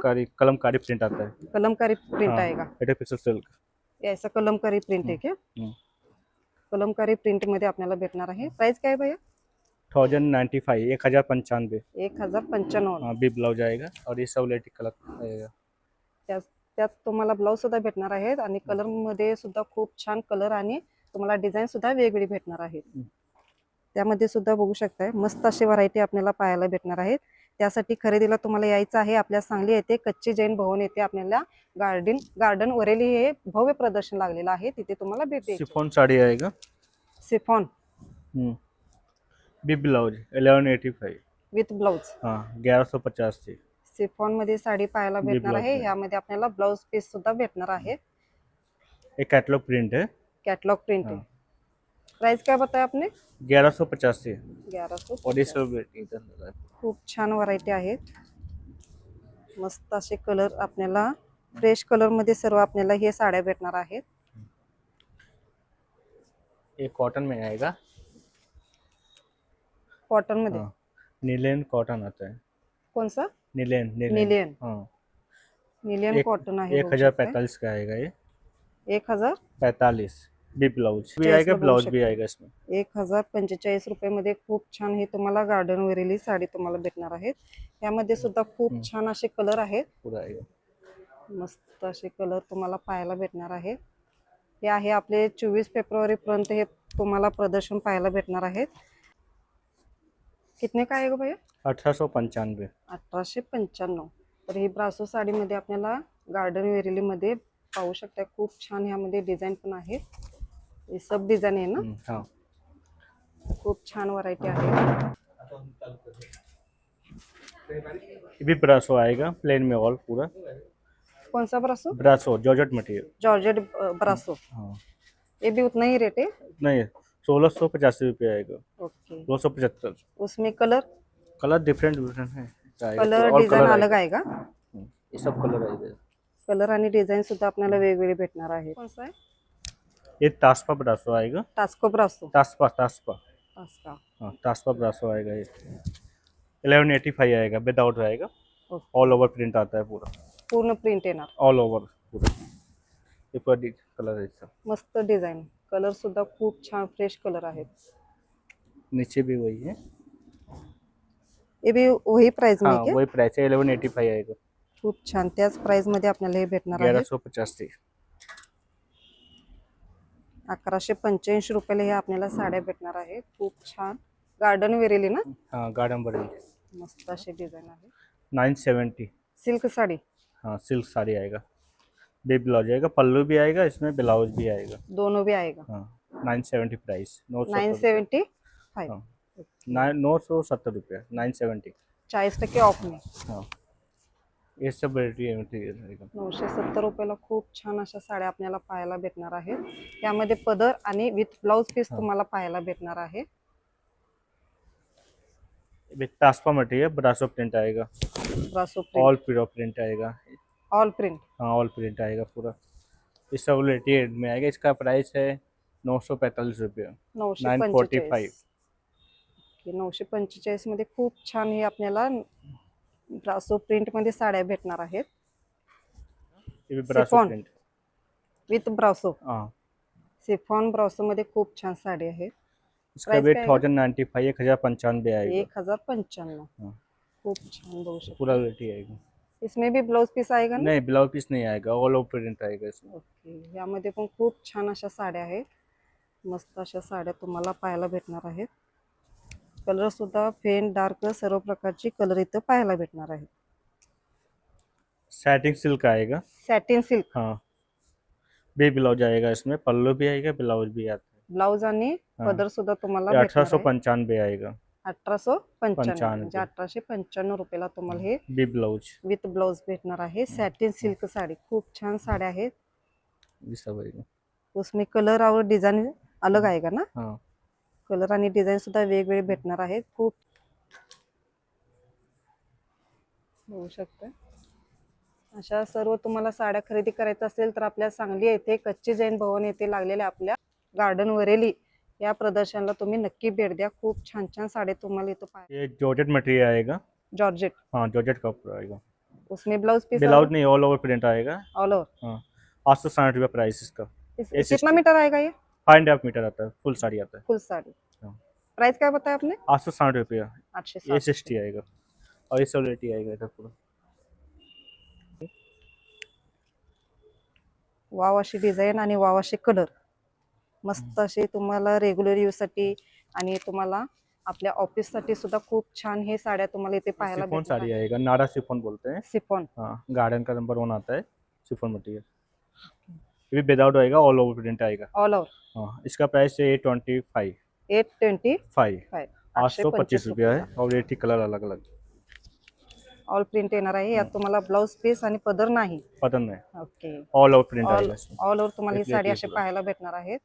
Kalamkari print आता है। Kalamkari print हाँ, आएगा। 80 पिक्सल सिल्क। ये ऐसा कलमकारी प्रिंट आहे क्या? कलमकारी प्रिंट मध्ये आपल्याला भेटणार आहे। प्राइस काय आहे भैया? 1095, 1095। 1095। हाँ, भी ब्लाउज आएगा और ये सब लेटी कलर आएगा। त्यात तुम्हाला ब्लाउज सुद्धा भेटणार आहेत आणि कलर मध्ये सुद्धा खूप छान कलर आणि तुम्हाला डिझाईन सुद्धा वेगवेगळी भेटणार आहेत। त्यामध्ये सुद्धा बघू शकताय मस्त अशी व्हरायटी आपल्याला पाहायला भेटणार आहेत। त्यासाठी खरेदीला तुम्हाला यायचं आहे आपल्या सांगली येथे कच्ची जैन भवन येथे आपल्याला गार्डन वरेली हे भव्य प्रदर्शन लागलेलं आहे, तिथे तुम्हाला भेट द्यायची। शिफॉन साड़ी आएगा। शिफॉन भी ब्लाउज 1185 विथ ब्लाउज। हाँ, 1150 थी। शिफॉन मध्ये साडी पाहायला भेटणार आहे। यामध्ये आपल्याला ब्लाउज पीस सुद्धा भेटणार आहे। एक कैटलॉग प्रिंट है। कैटलॉग प्रिंट है। प्राइस क्या बताया आपने? 1150 थी। 1150। और ये सब इधर खूप छान व्हरायटी आहे। मस्त असे कलर आपल्याला फ्रेश कलर मध्ये सर्व आपल्याला हे साड्या भेटणार आहेत। ये कॉटन में आएगा। कॉटन मध्ये नीलेन कॉटन आता है। कौन सा? नीलेन नीलियन। हाँ, नीलियन कॉटन आहे। 1045 का आएगा ये। 1045 भी ब्लाउज भी आएगा, ब्लाउज भी आएगा इसमें। 1045 रुपये मध्ये खूप छान हे तुम्हाला गार्डन वरेली साडी तुम्हाला भेटणार आहेत। यामध्ये सुद्धा खूप छान असे कलर आहेत। पूरा आएगा। मस्त असे कलर तुम्हाला पाहायला भेटणार आहे। हे आहे आपले 24 फेब्रुवारी पर्यंत हे तुम्हाला प्रदर्शन पाहायला भेटणार आहे। कितने का आएगा भैया? 1895। 1895। तर ही ब्रासो साडी मध्ये आपल्याला गार्डन वेरेली मध्ये पाहू शकता खूप छान यामध्ये डिझाईन पण आहे। हे सब डिझाईन आहे ना? हाँ, खूप छान व्हरायटी आहे। ये भी ब्रासो आएगा प्लेन में ऑल पूरा। कौन सा ब्रासो? ब्रासो जॉर्जेट मटेरियल। जॉर्जेट ब्रासो। हाँ, ये भी उतना ही रेट है? नहीं, 1685 रुपये आएगा। ओके। 275। उसमें कलर डिफरेंट है। कलर डिझाईन अलग आहे का? ये सब कलर आएगा। कलर आणि डिझाईन सुद्धा आपल्याला वेगवेगळे भेटणार आहे। कौन सा है? ये तास्पा ब्रासो आएगा। टास्को ब्रासो। तास्पा टास्का। तास्पा ब्रासो आएगा ये। 1185 आएगा, विदाउट आएगा। ऑल ओवर प्रिंट आता है पूरा। पूर्ण प्रिंट येणार। ऑल ओवर पूरा। ये पूरा कलर है इसका। मस्त डिझाईन कलर सुद्धा खूप छान फ्रेश कलर आहेत। नीचे भी वही है। ये भी वही प्राइस में हाँ, क्या? वही प्राइस है, 1185 आएगा। खूप छान त्याच प्राइस मध्ये आपल्याला हे भेटणार आहे। 1150 थी। 1185 रुपयाला हे आपल्याला साड्या भेटणार आहे। खूप छान गार्डन वेरेली ना? हाँ, गार्डन बरेली। मस्त अशी डिझाईन आहे। 970। सिल्क साड़ी। हाँ, सिल्क साड़ी आएगा। भी ब्लाउज आएगा, पल्लू भी आएगा, इसमें ब्लाउज भी आएगा। दोनों भी आएगा। हाँ, 970 प्राइस। 975। हाँ, 970 रुपये। 970। 40% ऑफ में। हाँ, ये सब वेरायटी मटेरियल आएगा। 970 रुपयाला खूप छान अशा साड्या आपल्याला पाहायला भेटणार आहेत। यामध्ये पदर आणि विथ ब्लाउज पीस तुम्हाला पाहायला भेटणार आहे। तास्पा मटेरियल, ब्रासो प्रिंट आएगा। ब्रासो प्रिंट। ऑल प्योर प्रिंट आएगा। All print. हाँ, ऑल प्रिंट आएगा पूरा। इस सब रेट में आएगा। इसका प्राइस है 945 रुपये। 945। 945 मध्ये खूप छान हे आपल्याला ब्रासो प्रिंट मध्ये साड्या भेटणार आहेत। ये भी ब्रासो प्रिंट विथ ब्रासो। हाँ, सिफॉन ब्रासो मध्ये खूप छान साडी आहे। इसका भी 1095, 1095 आएगा। 1095। हाँ, खूप छान बघू शकता। पूरा रेट आएगा। इसमें भी ब्लाउज पीस आएगा ना? नहीं, ब्लाउज पीस नहीं आएगा, ऑल ओवर प्रिंट आएगा इसमें। ओके। यामध्ये पण खूप छान अशा साड्या आहेत। मस्त अशा साड्या तुम्हाला पाहायला भेटणार आहेत। कलर सुद्धा फेंट डार्क सर्व प्रकारची कलर इथं पाहायला भेटणार आहेत। सैटिन सिल्क आएगा। Satin silk. हाँ, भी ब्लाउज आएगा, इसमें पल्लू भी आएगा, ब्लाउज भी आता है। ब्लाउज आणि पदर सुद्धा तुम्हाला भेटणार आहे। 1895 आएगा। 1895 म्हणजे 1895 रुपयाला तुम्हाला हे भी ब्लाउज विथ ब्लाउज भेटणार आहे। सॅटिन सिल्क साडी खूप छान साड्या आहेत। ये सब आएगा। उसमें कलर और डिझाईन अलग आएगा ना? हाँ, कलर आणि डिझाईन सुद्धा वेगवेगळे भेटणार आहेत। खूप बघू शकता अशा सर्व तुम्हाला साड्या खरेदी करायचं असेल तर आपल्या सांगली येथे कच्ची जैन भवन येथे लागलेल्या आपल्या गार्डन वरेली या प्रदर्शनाला तुम्ही नक्की भेट द्या। खूप छान छान साड्या तुम्हाला इथं ये जॉर्जेट मटेरियल आएगा। जॉर्जेट। हाँ, जॉर्जेट कपड़ा आएगा। उसमें ब्लाउज पीस ब्लाउज नहीं, ऑल ओवर प्रिंट आएगा। All over. हाँ, 860 रुपये प्राइस इसका। कितना मीटर आएगा ये? 5.5 मीटर आता है, फुल साड़ी आता है। फुल साड़ी। हाँ। प्राइस क्या बताया आपने? 860 रुपया। 860 A60 आएगा और ये सोलिटी आएगा इधर पूरा। वाव अशी डिझाईन आणि वाव असे कलर, मस्त असे तुम्हाला रेग्युलर यूज साठी आणि तुम्हाला आपल्या ऑफिस साठी सुद्धा खूप छान हे साड्या तुम्हाला इथे पाहायला शिफॉन भेटणार साड़ी आहे। आएगा, नाड़ा शिफॉन बोलते हैं। सिफॉन। हाँ, गार्डन का नंबर 1 आता है शिफॉन मटेरियल। ये भी विदाउट आएगा, ऑल ओवर प्रिंट आएगा। All over. हाँ, इसका प्राइस है 825। 825 825 रुपया है 825 और 80 कलर अलग अलग। ऑल प्रिंट येणार आहे यात तुम्हाला ब्लाउज पीस आणि पदर नाही। पतन है, ओके। ऑल ओवर प्रिंट आएगा इसमें। ऑल ओवर तुम्हाला ही एक साडी लेटी असे पूरा। पाहायला भेटणार आहेत।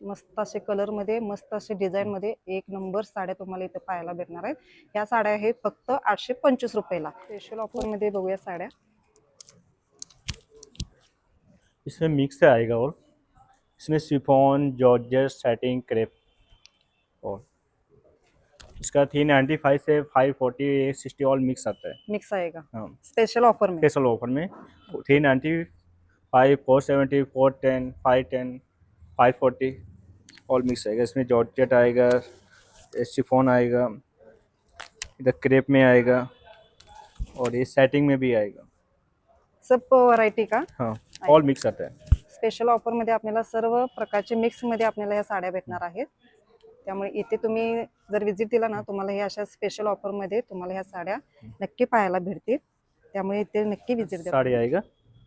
मस्त असे कलर मध्ये, मस्त असे डिझाईन मध्ये एक नंबर साड्या तुम्हाला इथे पाहायला भेटणार आहेत। ह्या साड्या आहेत फक्त 825 रुपयाला। स्पेशल ऑफर मध्ये बघूया साड्या। इसमें मिक्स आएगा और इसमें शिफॉन, जॉर्जेट, सैटिन, क्रेप और इसका 395 से 540, 60 ऑल मिक्स आता है। मिक्स आएगा हाँ, स्पेशल ऑफर में। स्पेशल ऑफर में 395, 470, 410, 510, 540 ऑल मिक्स आएगा। इसमें जॉर्जेट आएगा, शिफॉन आएगा, इधर क्रेप में आएगा और ये सेटिंग में भी आएगा। सब व्हरायटी का? हाँ, ऑल मिक्स आता है। स्पेशल ऑफर मध्ये आपल्याला सर्व प्रकारचे मिक्स मध्ये आपल्याला या साड्या भेटणार आहेत। त्यामुळे इथे तुम्ही जर विजिट दिला ना, तुम्हाला हे अशा स्पेशल ऑफर मध्ये तुम्हाला ह्या साड्या नक्की पाहायला भेटतील। त्यामुळे इथे नक्की विजिट द्या। साड़ी आएगा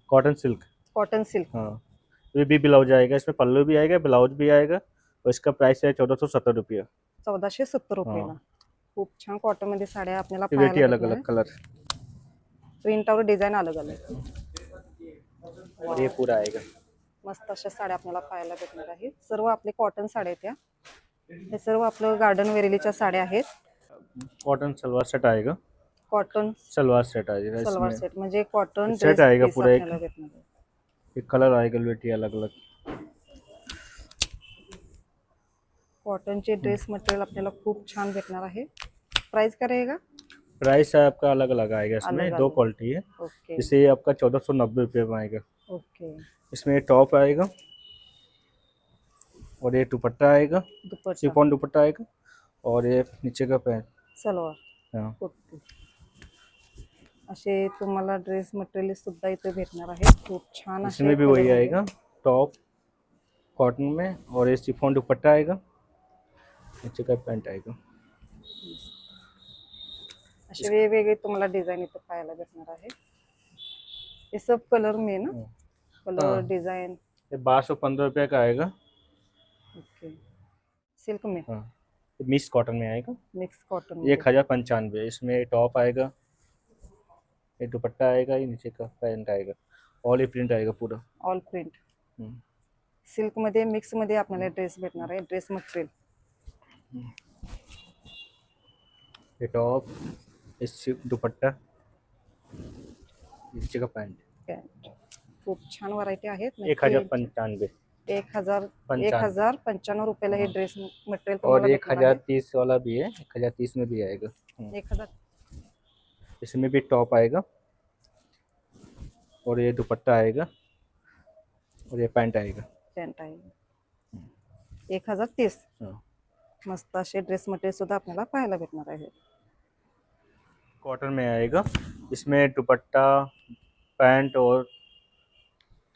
कॉटन सिल्क। Cotton silk. हाँ, ये भी ब्लाउज आएगा, इसमें पल्लू भी आएगा, ब्लाउज भी आएगा और इसका प्राइस है 1470 रुपया। 1470 रुपयाला। खूप छान कॉटन मध्ये साड्या आपल्याला वेरायटी पाहायला अलग अलग भेटणार। कलर, प्रिंट और डिझाईन अलग अलग। और ये पूरा आएगा। मस्त अशा साड्या आपल्याला पाहायला भेटणार आहेत। सर्व आपले कॉटन साड्या आहेत। हे सर्व आपलं गार्डन वेरेलीच्या साड्या आहेत। कॉटन सलवार सेट आएगा। कॉटन सलवार सेट आएगा सलवार इसमें। सेट म्हणजे कॉटन सेट आएगा पूरा एक। भेटणार आहे। ये कलर आएगा वेरायटी अलग अलग। कॉटनचे ड्रेस मटेरियल आपल्याला खूप छान भेटणार आहे। प्राइस क्या रहेगा? प्राइस है आपका अलग अलग आएगा, इसमें अलग दो अलग। क्वालिटी है। ओके जैसे ये आपका 1490 रुपये में आएगा। ओके। इसमें टॉप आएगा और ये दुपट्टा आएगा, दुपट्टा शिफॉन दुपट्टा आएगा और ये नीचे का पैंट। सलवार। हाँ, ओके। असे तुम्हाला ड्रेस मटेरियल सुद्धा इथे भेटणार आहे। खूप छान असे इसमें भी वही color आएगा, टॉप कॉटन में और ये शिफॉन दुपट्टा आएगा, नीचे का पैंट आएगा। असे वेगवेगळे तुम्हाला डिझाईन इथे पाहायला भेटणार आहे। ये सब कलर में ना, कलर हाँ। डिजाइन। ये 1215 रुपये का आएगा। ओके। सिल्क में। हाँ, मिक्स कॉटन में आएगा। Mix cotton. 1095। इसमें टॉप आएगा, ये दुपट्टा आएगा, ये नीचे का पैंट आएगा, ऑल प्रिंट आएगा पूरा। All print. हम्म। सिल्क मध्ये मिक्स मध्ये आपल्याला ड्रेस भेटणार आहे। Dress material. ये टॉप, इस दुपट्टा, नीचे का पैंट। पॅन्ट। खूप छान व्हरायटी आहेत। 1095। 1095 रुपयाला हे ड्रेस मटेरियल और तुम्हाला भेटणार आहे। 1030 वाला भी है, 1030 में भी आएगा। 1000 इसमें भी टॉप आएगा और ये दुपट्टा आएगा और ये पैंट आएगा। पॅन्ट आहे। 1030। हाँ। मस्त असे ड्रेस मटेरियल सुद्धा आपल्याला पाहायला भेटणार आहे। कॉटन में आएगा, इसमें दुपट्टा, पैंट और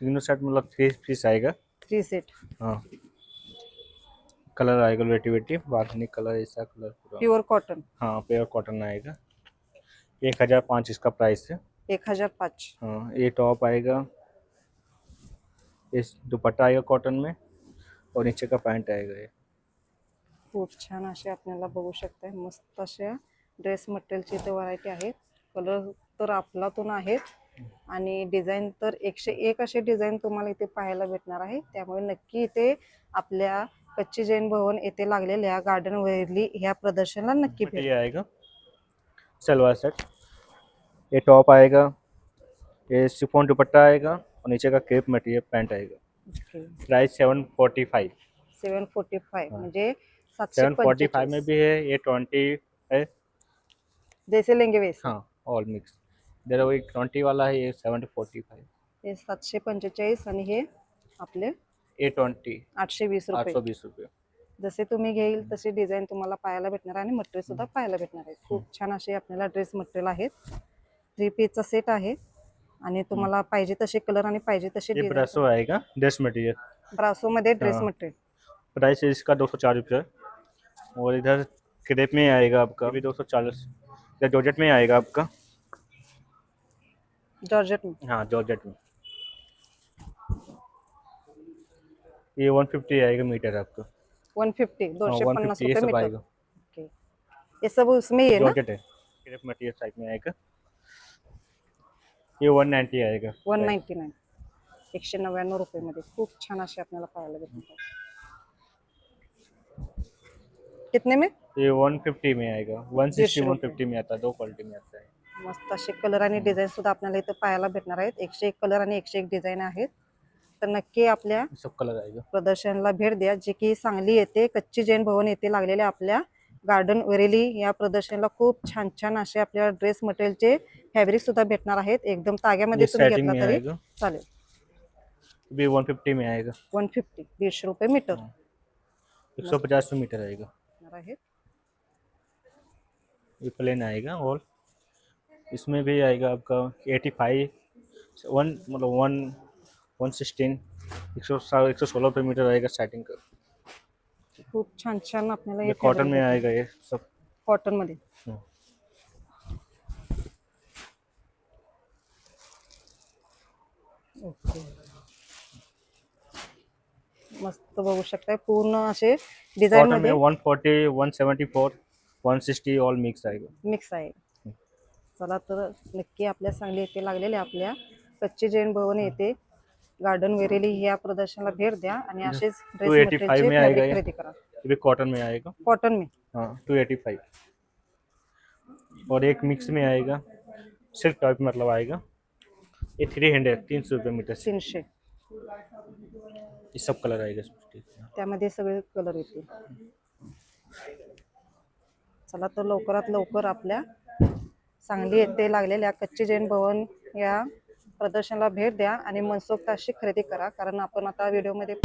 तीनों सेट मतलब 3 पीस आएगा। 3 सेट। हाँ, कलर आएगा वेटी बागनी कलर, ऐसा कलर पूरा। Pure cotton. हाँ, प्योर कॉटन आएगा। 1005 इसका प्राइस है। 1005। हाँ, ये टॉप आएगा, इस दुपट्टा आएगा कॉटन में और नीचे का पैंट आएगा। ये खूप छान असे आपल्याला बघू शकताय। मस्त अशा ड्रेस मटेरियलची इथे व्हरायटी आहे। कलर तर आपलातून आहेत आणि डिझाईन तर 101 असे डिझाईन तुम्हाला इथे पाहायला भेटणार आहे। त्यामुळे नक्की इथे आपल्या कच्ची जैन भवन येथे लागलेल्या गार्डन वेरली ह्या प्रदर्शनाला नक्की भेट। ये आएगा सलवार सेट, ये टॉप आएगा, ये शिफॉन दुपट्टा आएगा और नीचे का क्रेप मटेरियल पैंट आएगा। प्राइस 745। 745 म्हणजे 745 में भी है, ये 20 है। जैसे लेंगे वैसे। हाँ, ऑल मिक्स। जरा वो एक 20 वाला है, ये 745. हे 745 आणि हे आपले 820. 820 रुपये. 820 रुपये. जसे तुम्ही घेईल तशी डिझाईन तुम्हाला पाहायला भेटणार आणि मटेरियल सुद्धा पाहायला भेटणार आहे. खूप छान असे आपल्याला ड्रेस मटेरियल आहेत. 3 पीसचा सेट आहे आणि तुम्हाला पाहिजे तसे कलर आणि पाहिजे तसे ये डिझाइन. ब्रासो आएगा ड्रेस मटेरियल. ब्रासो मध्ये ड्रेस हाँ. मटेरियल. प्राइस है इसका 204 रुपये. और इधर क्रेप में आएगा आपका, भी 240. इधर जॉर्जेट में आएगा आपका. जॉर्जेट में. हाँ, जॉर्जेट में. ये 150 आएगा मीटर आपका. 150 हाँ, 250 150 ये रुपये सब मीटर. आएगा. ओके. ये सब उसमें ही है ना. जॉर्जेट है. क्रेप मटेरियल साइड में आएगा. ये 190 आएगा. 199 199 रुपये मध्ये खूप छान असे आपल्याला पाहायला भेटतात. कितने में? ये 150 में आएगा. 160 रुपये. 150 में आता है, दो क्वालिटी में आता है. मस्त असे कलर आणि डिझाईन सुद्धा आपल्याला इथं पाहायला भेटणार आहेत. 101 कलर आणि 101 डिझाईन आहेत. तर नक्की आपल्या ये सब कलर आएगा. प्रदर्शनाला भेट द्या, जे की सांगली येथे कच्ची जैन भवन येथे लागलेल्या आपल्या गार्डन वेरेली या प्रदर्शनाला खूप छान छान असे आपल्या ड्रेस मटेरियलचे फॅब्रिक सुद्धा भेटणार आहेत. एकदम ताग्यामध्ये ये तुम्ही सेटिंग घेतला में तरी आएगा. चालेल. भी 150 में आएगा. 150 150 रुपये मीटर 150 मीटर आएगा. आहेत. ये प्लेन आएगा. और इसमें भी आएगा आपका 85 मतलब 116 116 रुपये मीटर आएगा स्टार्टिंग का. खूप छान छान आपल्याला ये हे कॉटन में आएगा ये सब. कॉटन मध्ये. हम्म. ओके. मस्त बघू शकताय पूर्ण असे डिझाईन कॉटन में मध्ये 140 174 160 ऑल मिक्स आएगा. मिक्स आहे. चला तर नक्की आपल्या सांगली येथे लागलेल्या आपल्या कच्ची जैन भवन येथे गार्डन वेरेली या प्रदर्शनाला भेट द्या आणि असेच ड्रेस 285 मटेरियलचे में आएगा फॅब्रिक ये. खरेदी करा. ये भी कॉटन में आएगा. कॉटन में. हाँ, 285. और एक मिक्स में आएगा, सिल्क टाइप मतलब आएगा. ये 300 300 रुपये मीटर से. 300 ये सब कलर आएगा इसमें. त्यामध्ये सगळे कलर येतील. चला तर लवकरात लवकर आपल्या सांगली येथे लागलेल्या कच्ची जैन भवन या प्रदर्शनाला भेट द्या आणि मनसोक्त अशी खरेदी करा, कारण आपण आता व्हिडिओमध्ये